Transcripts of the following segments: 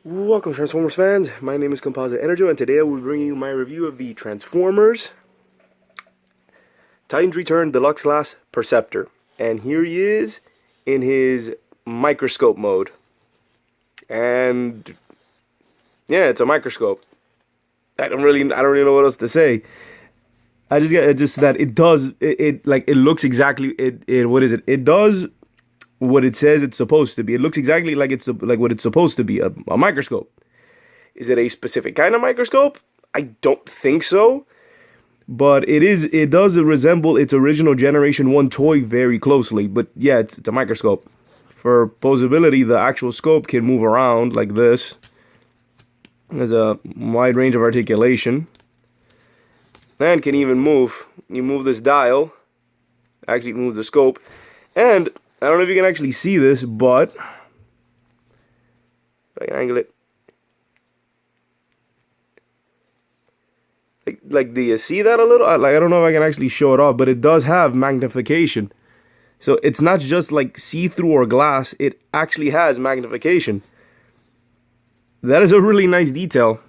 Welcome, Transformers fans. My name is Composite EnerJoe, and today I will be bringing you my review of the Transformers Titans Return Deluxe class Perceptor. And here he is in his microscope mode. And yeah, it's a microscope. I don't really know what else to say. I just get just that it does it looks exactly it does what it says it's supposed to be. It looks exactly like what it's supposed to be, a microscope. Is it a specific kind of microscope? I don't think so. But it does resemble its original Generation 1 toy very closely. But yeah, it's a microscope. For posability, the actual scope can move around like this. There's a wide range of articulation. And can even move. You move this dial, actually moves the scope. And I don't know if you can actually see this, but if I can angle it. Like, do you see that a little? I don't know if I can actually show it off, but it does have magnification. So it's not just like see-through or glass, it actually has magnification. That is a really nice detail.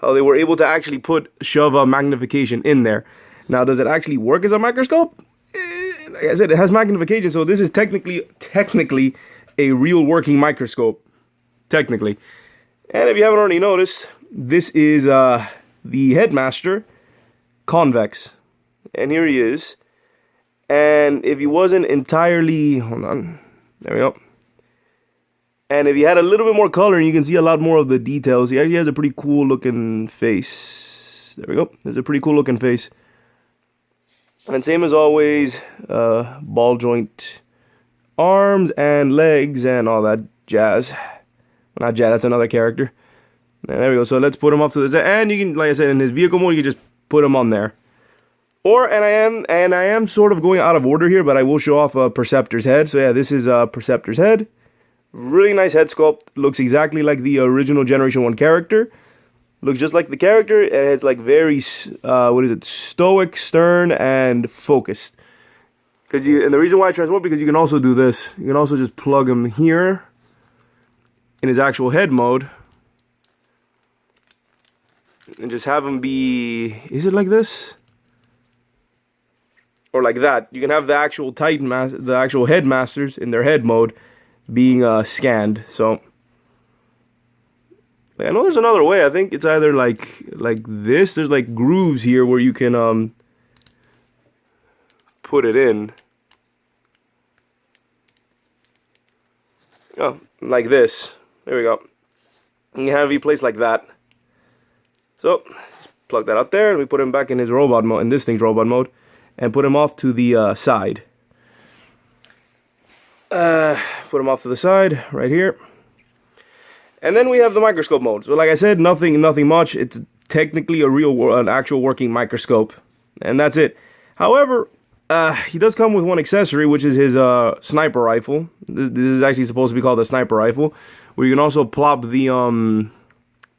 How they were able to actually shove a magnification in there. Now, does it actually work as a microscope? Like I said, it has magnification, so this is technically a real working microscope. Technically. And if you haven't already noticed, this is the headmaster, convex. And here he is. And if he wasn't entirely... Hold on. There we go. And if he had a little bit more color, and you can see a lot more of the details, he actually has a pretty cool looking face. There we go. There's a pretty cool looking face. And same as always, ball joint arms and legs and all that jazz. Well, not jazz, that's another character. And there we go. So let's put him up to this. And you can, like I said, in his vehicle mode, you can just put him on there. And I am sort of going out of order here, but I will show off Perceptor's head. So yeah, this is Perceptor's head. Really nice head sculpt. Looks exactly like the original Generation 1 character. Looks just like the character, and it's like very, stoic, stern, and focused. And the reason why I transform, because you can also do this. You can also just plug him here in his actual head mode, and just have him be. Is it like this? Or like that? You can have the actual the actual headmasters in their head mode being scanned. So. I know there's another way. I think it's either like this. There's like grooves here where you can put it in. Oh, like this. There we go. You can have it placed like that. So just plug that out there, and we put him back in his robot mode, in this thing's robot mode, and put him off to the side. Put him off to the side right here. And then we have the microscope mode. So like I said, nothing much. It's technically an actual working microscope. And that's it. However, he does come with one accessory, which is his sniper rifle. This is actually supposed to be called the sniper rifle, where you can also plop the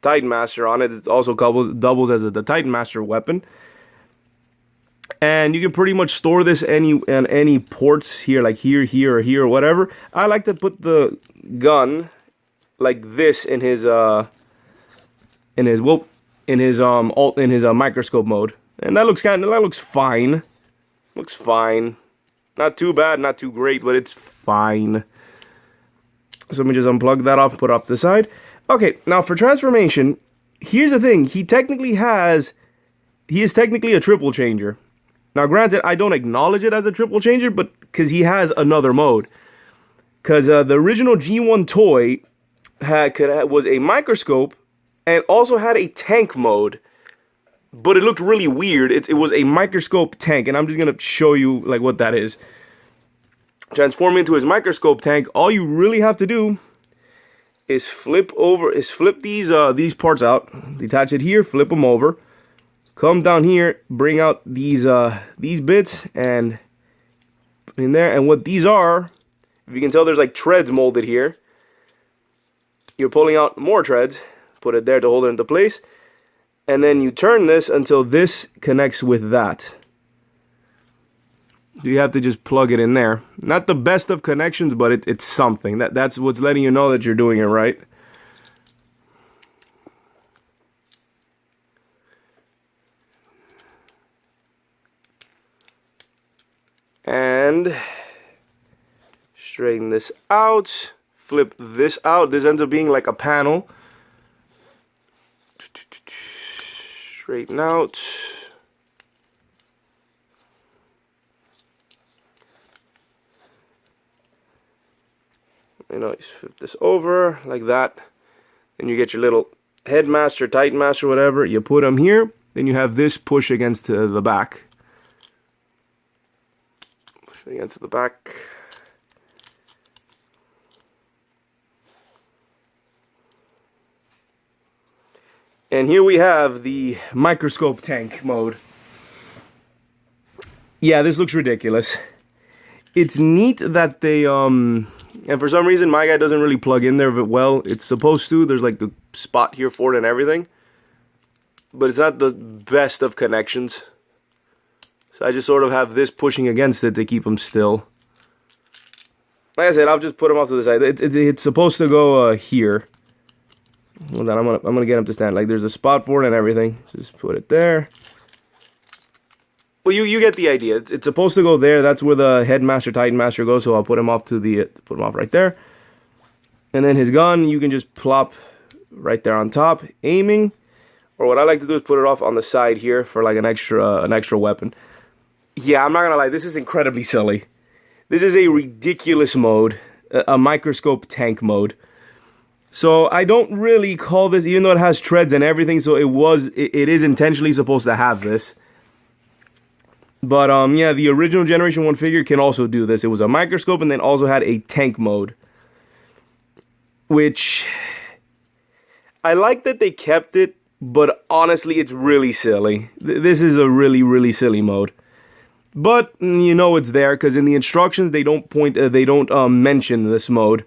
Titan Master on it. It also doubles as the Titan Master weapon. And you can pretty much store this in any ports here, like here, or here, or whatever. I like to put the gun like this in his microscope mode, and that looks fine. Looks fine. Not too bad, not too great, but it's fine. So let me just unplug that off, put it off to the side. Okay, now for transformation, here's the thing. He is technically a triple changer. Now, granted, I don't acknowledge it as a triple changer, but because he has another mode. Because the original G1 toy was a microscope and also had a tank mode, but it looked really weird. It was a microscope tank, and I'm just gonna show you like what that is. Transform into his microscope tank. All you really have to do is flip these parts out, detach it here, flip them over, come down here, bring out these bits and in there. And what these are, if you can tell, there's like treads molded here. You're pulling out more treads, put it there to hold it into place, and then you turn this until this connects with that. You have to just plug it in there. Not the best of connections, but it's something. That's what's letting you know that you're doing it right. and straighten this out, flip this out. This ends up being like a panel. Straighten out. You know, you flip this over like that. Then you get your little headmaster, tighten master, whatever. You put them here. Then you have this push against the back. Push against the back. And here we have the microscope tank mode. Yeah, this looks ridiculous. It's neat that they, and for some reason my guy doesn't really plug in there well. It's supposed to. There's like a spot here for it and everything. But it's not the best of connections. So I just sort of have this pushing against it to keep them still. Like I said, I'll just put them off to the side. It's supposed to go here. Hold on, I'm gonna get him to stand. Like there's a spot for it and everything. Just put it there. Well, you get the idea. It's supposed to go there. That's where the headmaster, tighten master goes. So I'll put him off to the put him off right there. And then his gun, you can just plop right there on top, aiming. Or what I like to do is put it off on the side here for like an extra weapon. Yeah, I'm not gonna lie. This is incredibly silly. This is a ridiculous mode, a microscope tank mode. So I don't really call this, even though it has treads and everything, so it is intentionally supposed to have this. But yeah, the original Generation 1 figure can also do this. It was a microscope and then also had a tank mode. Which, I like that they kept it, but honestly, it's really silly. This is a really, really silly mode. But, you know it's there, because in the instructions, they don't mention this mode.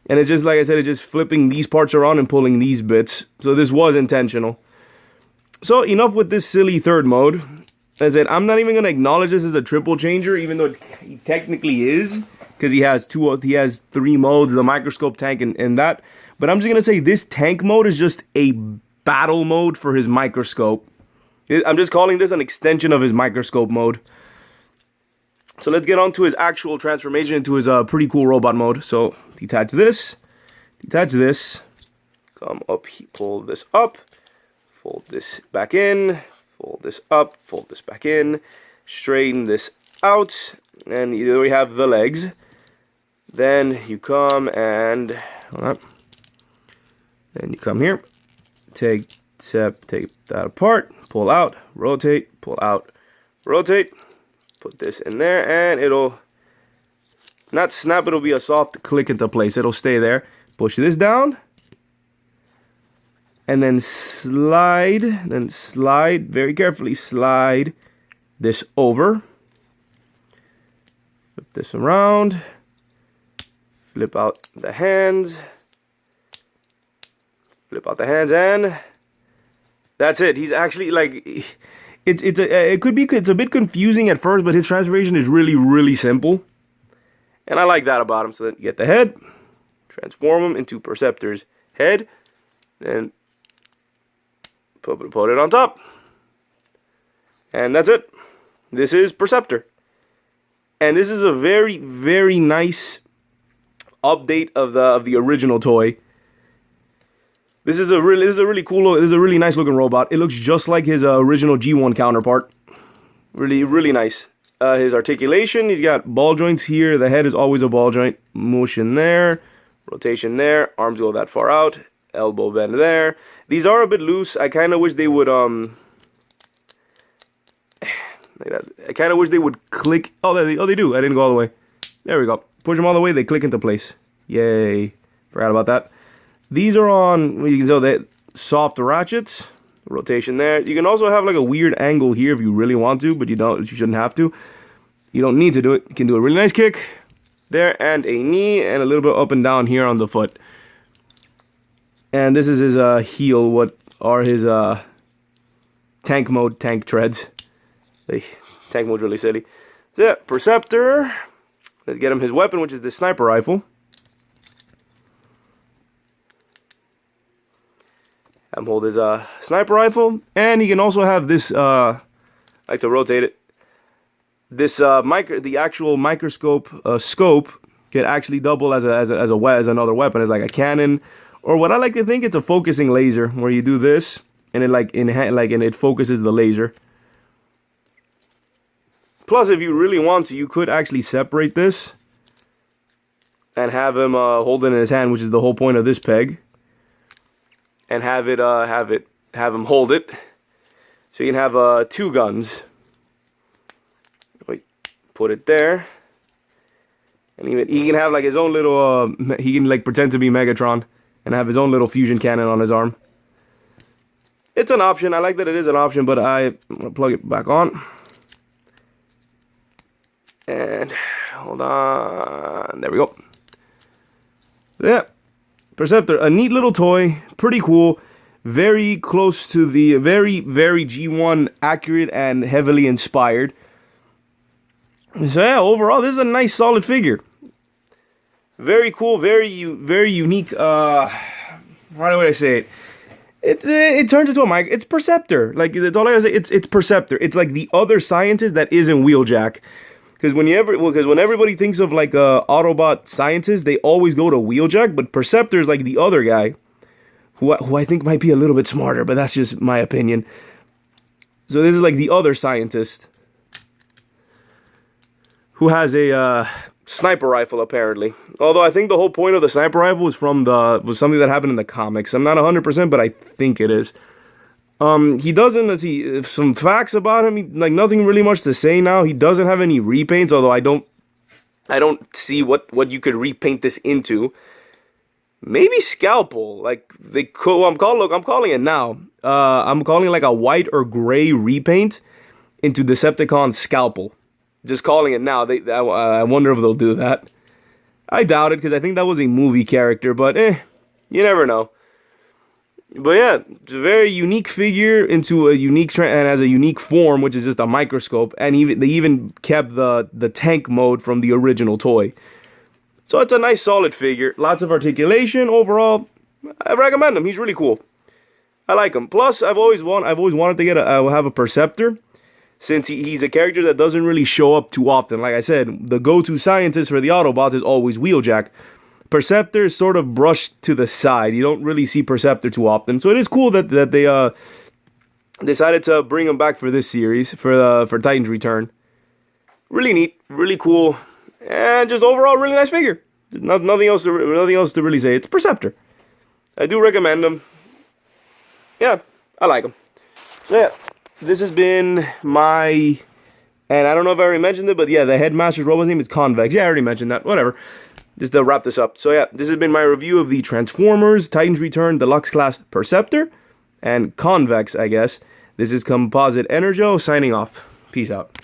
And it's just, like I said, it's just flipping these parts around and pulling these bits. So this was intentional. So enough with this silly third mode. As I said, I'm not even going to acknowledge this as a triple changer, even though it technically is. Because he has three modes, the microscope tank and that. But I'm just going to say this tank mode is just a battle mode for his microscope. I'm just calling this an extension of his microscope mode. So let's get on to his actual transformation into his pretty cool robot mode. So detach this, come up, pull this up, fold this back in, fold this up, fold this back in, straighten this out, and here we have the legs. Then you come and, hold on. Then you come here, take that apart, pull out, rotate, pull out, rotate. Put this in there, and it'll not snap, it'll be a soft click into place. It'll stay there. Push this down, and then slide, very carefully slide this over. Flip this around, flip out the hands, and that's it. He's actually like... It's a bit confusing at first, but his transformation is really, really simple. And I like that about him. So then you get the head, transform him into Perceptor's head, then put it on top. And that's it. This is Perceptor. And this is a very, very nice update of the original toy. This is a really cool, this is a really nice looking robot. It looks just like his original G1 counterpart. Really, really nice. His articulation, he's got ball joints here. The head is always a ball joint. Motion there, rotation there. Arms go that far out. Elbow bend there. These are a bit loose. I kind of wish they would I kind of wish they would click. Oh, they do. I didn't go all the way. There we go. Push them all the way. They click into place. Yay! Forgot about that. These are on, you can tell that soft ratchets, rotation there. You can also have like a weird angle here if you really want to, but you shouldn't have to. You don't need to do it. You can do a really nice kick there, and a knee, and a little bit up and down here on the foot. And this is his heel, what are his tank mode, tank treads. Tank mode's really silly. So yeah, Perceptor. Let's get him his weapon, which is the sniper rifle. Hold his sniper rifle, and he can also have this, I like to rotate it, this the actual microscope scope could actually double as another weapon, as like a cannon, or what I like to think it's a focusing laser, where you do this and it and it focuses the laser. Plus, if you really want to, you could actually separate this and have him hold it in his hand, which is the whole point of this peg, and have him hold it, so you can have 2 guns. Wait, put it there, and he can have like his own little. He can like pretend to be Megatron and have his own little fusion cannon on his arm. It's an option. I like that it is an option, but I'm gonna plug it back on. And hold on, there we go. Yeah, Perceptor, a neat little toy, pretty cool, very close to the very G1 accurate and heavily inspired. So yeah, overall, this is a nice solid figure. Very cool, very unique. How do I say it? It turns into a mic. It's Perceptor. Like that's all I gotta say. It's Perceptor. It's like the other scientist that isn't Wheeljack. Because when everybody thinks of like Autobot scientists, they always go to Wheeljack, but Perceptor's like the other guy, who I think might be a little bit smarter, but that's just my opinion. So this is like the other scientist who has a sniper rifle apparently. Although I think the whole point of the sniper rifle was was something that happened in the comics. I'm not 100%, but I think it is. He doesn't, let's see, some facts about him, like nothing really much to say now. He doesn't have any repaints, although I don't see what you could repaint this into. Maybe scalpel, like they could, I'm calling it now. I'm calling it like a white or gray repaint into Decepticon scalpel. Just calling it now. I wonder if they'll do that. I doubt it, because I think that was a movie character, but you never know. But yeah, it's a very unique figure into a unique and has a unique form, which is just a microscope. And they even kept the tank mode from the original toy. So it's a nice solid figure. Lots of articulation. Overall, I recommend him. He's really cool. I like him. Plus, I've always wanted to have a Perceptor, since he's a character that doesn't really show up too often. Like I said, the go-to scientist for the Autobots is always Wheeljack. Perceptor is sort of brushed to the side. You don't really see Perceptor too often. So it is cool that they decided to bring him back for this series, for Titan's Return. Really neat, really cool, and just overall really nice figure. Nothing else to really say. It's Perceptor. I do recommend him. Yeah, I like him. So yeah, this has been my, and I don't know if I already mentioned it, but yeah, the Headmaster's robot's name is Convex. Yeah, I already mentioned that. Whatever. Just to wrap this up. So yeah, this has been my review of the Transformers Titan's Return Deluxe Class Perceptor and Convex, I guess. This is Composite EnerJoe signing off. Peace out.